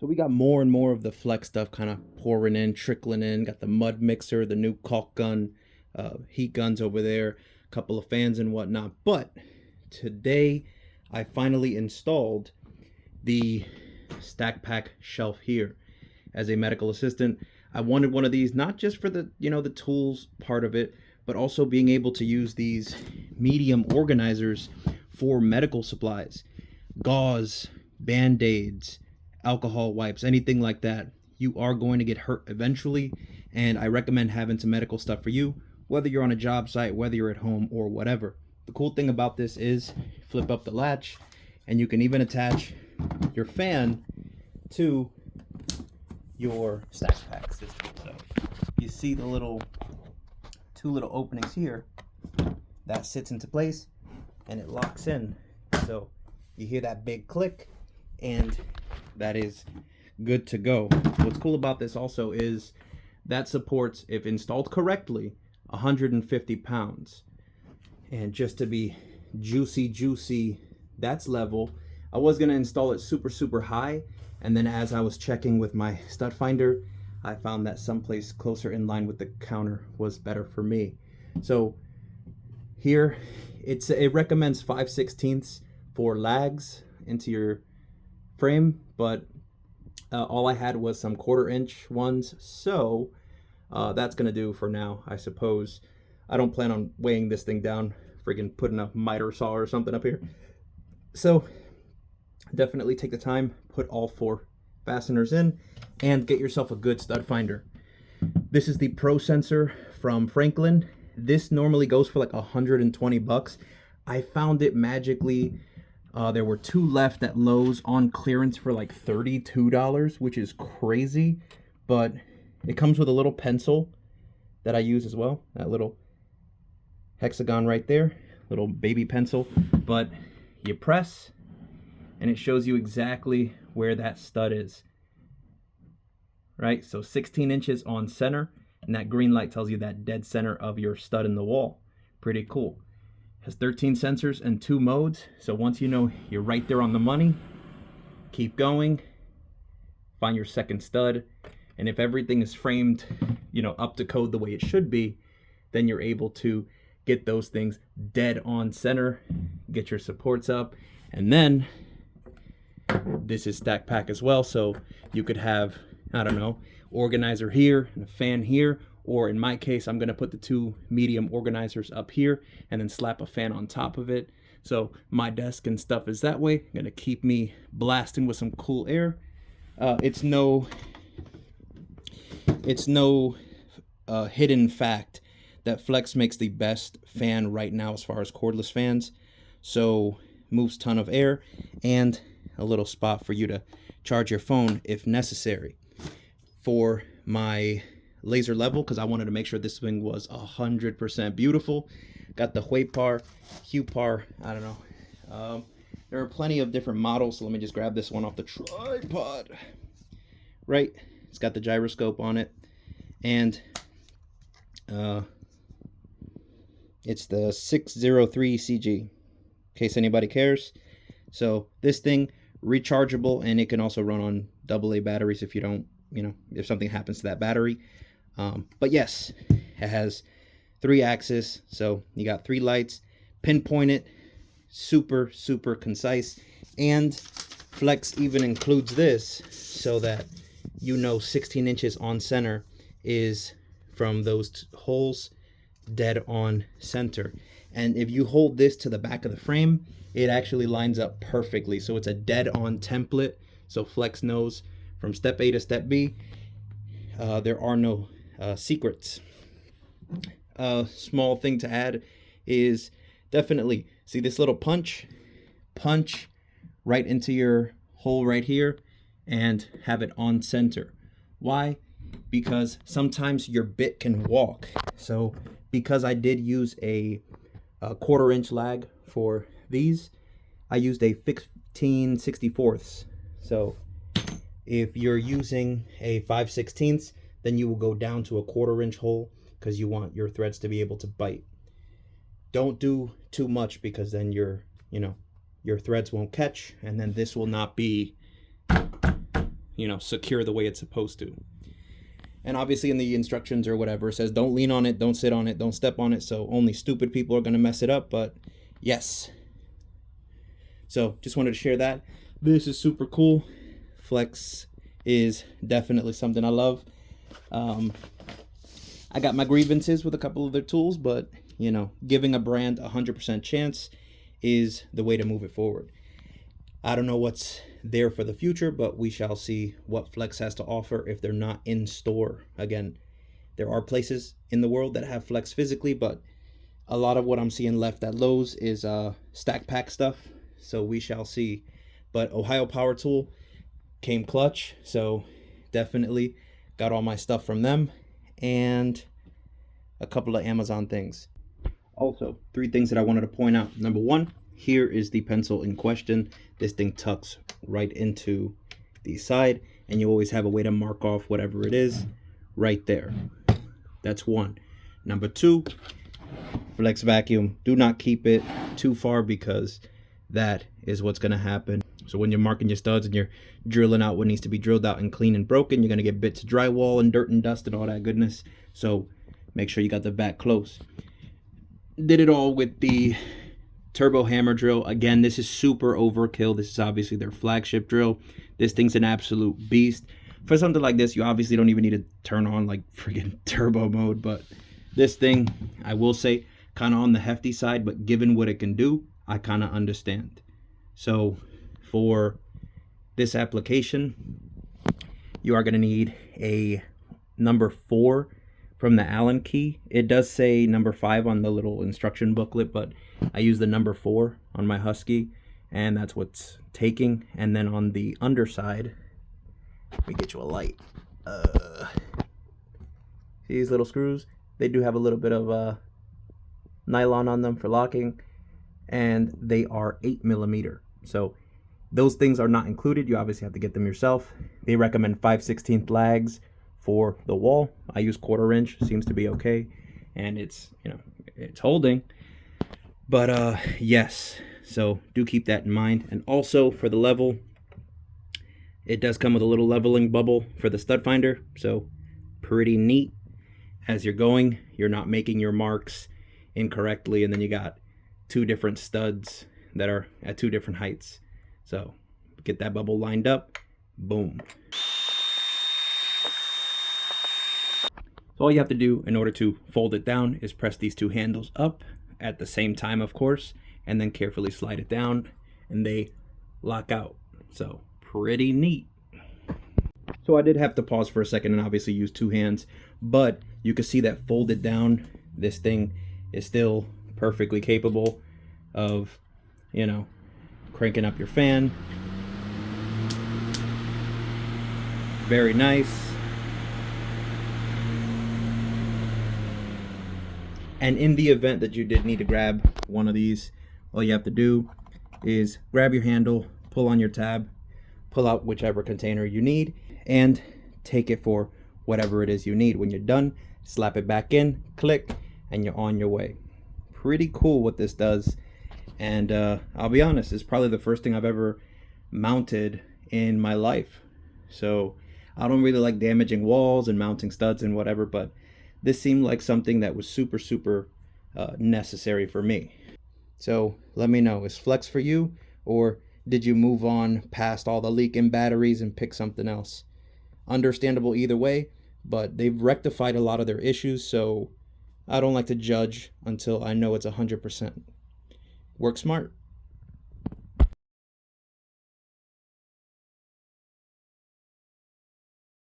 So we got more and more of the Flex stuff kind of pouring in, trickling in. Got the mud mixer, the new caulk gun, heat guns over there, a couple of fans and whatnot. But today I finally installed the Stack Pack shelf here. As a medical assistant, I wanted one of these, not just for the, the tools part of it, but also being able to use these medium organizers for medical supplies, gauze, band-aids, alcohol wipes, anything like that. You are going to get hurt eventually, and I recommend having some medical stuff for you, whether you're on a job site, whether you're at home, or whatever. The cool thing about this is flip up the latch, and you can even attach your fan to your Stack Pack system. So you see the two little openings here, that sits into place and it locks in. So you hear that big click and that is good to go. What's cool about this also is that supports, if installed correctly, 150 pounds. And just to be juicy, that's level. I was gonna install it super high, and then as I was checking with my stud finder, I found that someplace closer in line with the counter was better for me. So here, it recommends 5/16 for lags into your frame, but all I had was some 1/4-inch ones, so that's gonna do for now, I suppose. I don't plan on weighing this thing down, friggin' putting a miter saw or something up here. So definitely take the time, put all 4 fasteners in, and get yourself a good stud finder. This is the Pro Sensor from Franklin. This normally goes for like 120 bucks. I found it magically. There were 2 left at Lowe's on clearance for like $32, which is crazy. But it comes with a little pencil that I use as well. That little hexagon right there, little baby pencil. But you press, and it shows you exactly where that stud is. Right, so 16 inches on center, and that green light tells you that dead center of your stud in the wall. Pretty cool. Has 13 sensors and 2 modes, so once you know you're right there on the money, keep going, find your second stud, and if everything is framed, up to code the way it should be, then you're able to get those things dead on center, get your supports up, and then this is Stack Pack as well, so you could have, I don't know, organizer here and a fan here, or in my case, I'm gonna put the 2 medium organizers up here and then slap a fan on top of it. So my desk and stuff is that way, gonna keep me blasting with some cool air. It's no hidden fact that Flex makes the best fan right now as far as cordless fans. So moves ton of air and a little spot for you to charge your phone if necessary. For my laser level, because I wanted to make sure this thing was 100% beautiful, got the Hupar, I don't know. There are plenty of different models, so let me just grab this one off the tripod. Right, it's got the gyroscope on it, and it's the 603 CG, in case anybody cares. So this thing, rechargeable, and it can also run on AA batteries if you don't, if something happens to that battery. But yes, it has 3 axes, so you got 3 lights, pinpoint it, super concise, and Flex even includes this so that 16 inches on center is from those holes dead on center. And if you hold this to the back of the frame, it actually lines up perfectly. So it's a dead on template. So Flex knows from step A to step B, there are no secrets. Small thing to add is definitely, see this little punch right into your hole right here and have it on center. Why? Because sometimes your bit can walk. So because I did use a 1/4-inch lag for these, I used a 15/64. So if you're using a 5/16, then you will go down to a 1/4-inch hole because you want your threads to be able to bite. Don't do too much because then your threads won't catch, and then this will not be secure the way it's supposed to. And obviously in the instructions or whatever, it says don't lean on it, don't sit on it, don't step on it. So only stupid people are going to mess it up. But yes. So just wanted to share that. This is super cool. Flex is definitely something I love. I got my grievances with a couple of their tools, but giving a brand 100% chance is the way to move it forward. I don't know what's there for the future, but we shall see what Flex has to offer if they're not in store. Again, there are places in the world that have Flex physically, but a lot of what I'm seeing left at Lowe's is stack pack stuff. So we shall see. But Ohio Power Tool came clutch, so definitely got all my stuff from them and a couple of Amazon things. Also, 3 things that I wanted to point out. Number 1, here is the pencil in question. This thing tucks right into the side, and you always have a way to mark off whatever it is right there. That's 1. Number 2, Flex vacuum. Do not keep it too far because that is what's going to happen. So when you're marking your studs and you're drilling out what needs to be drilled out and clean and broken, you're going to get bits of drywall and dirt and dust and all that goodness. So make sure you got the vac close. Did it all with the turbo hammer drill. Again, this is super overkill. This is obviously their flagship drill. This thing's an absolute beast. For something like this, you obviously don't even need to turn on like friggin' turbo mode, but this thing, I will say, kind of on the hefty side, but given what it can do, I kind of understand. So for this application, you are going to need a number 4 from the Allen key. It does say number 5 on the little instruction booklet, but I use the number 4 on my Husky, and that's what's taking. And then on the underside, let me get you a light. These little screws, they do have a little bit of nylon on them for locking, and they are 8mm. So those things are not included. You obviously have to get them yourself. They recommend 5/16 lags for the wall. I use 1/4 inch, seems to be okay, and it's it's holding. But yes, so do keep that in mind. And also for the level, it does come with a little leveling bubble for the stud finder, so pretty neat. As you're going, you're not making your marks incorrectly, and then you got 2 different studs that are at 2 different heights. So get that bubble lined up, boom. So all you have to do in order to fold it down is press these 2 handles up at the same time, of course, and then carefully slide it down, and they lock out. So pretty neat. So I did have to pause for a second and obviously use 2 hands, but you can see that folded down, this thing is still perfectly capable of, cranking up your fan. Very nice. And in the event that you did need to grab one of these, all you have to do is grab your handle, pull on your tab, pull out whichever container you need, and take it for whatever it is you need. When you're done, slap it back in, click, and you're on your way. Pretty cool what this does. And I'll be honest, it's probably the first thing I've ever mounted in my life. So I don't really like damaging walls and mounting studs and whatever, but this seemed like something that was super necessary for me. So let me know, is Flex for you, or did you move on past all the leaking batteries and pick something else? Understandable either way, but they've rectified a lot of their issues, so I don't like to judge until I know it's 100%. Work smart.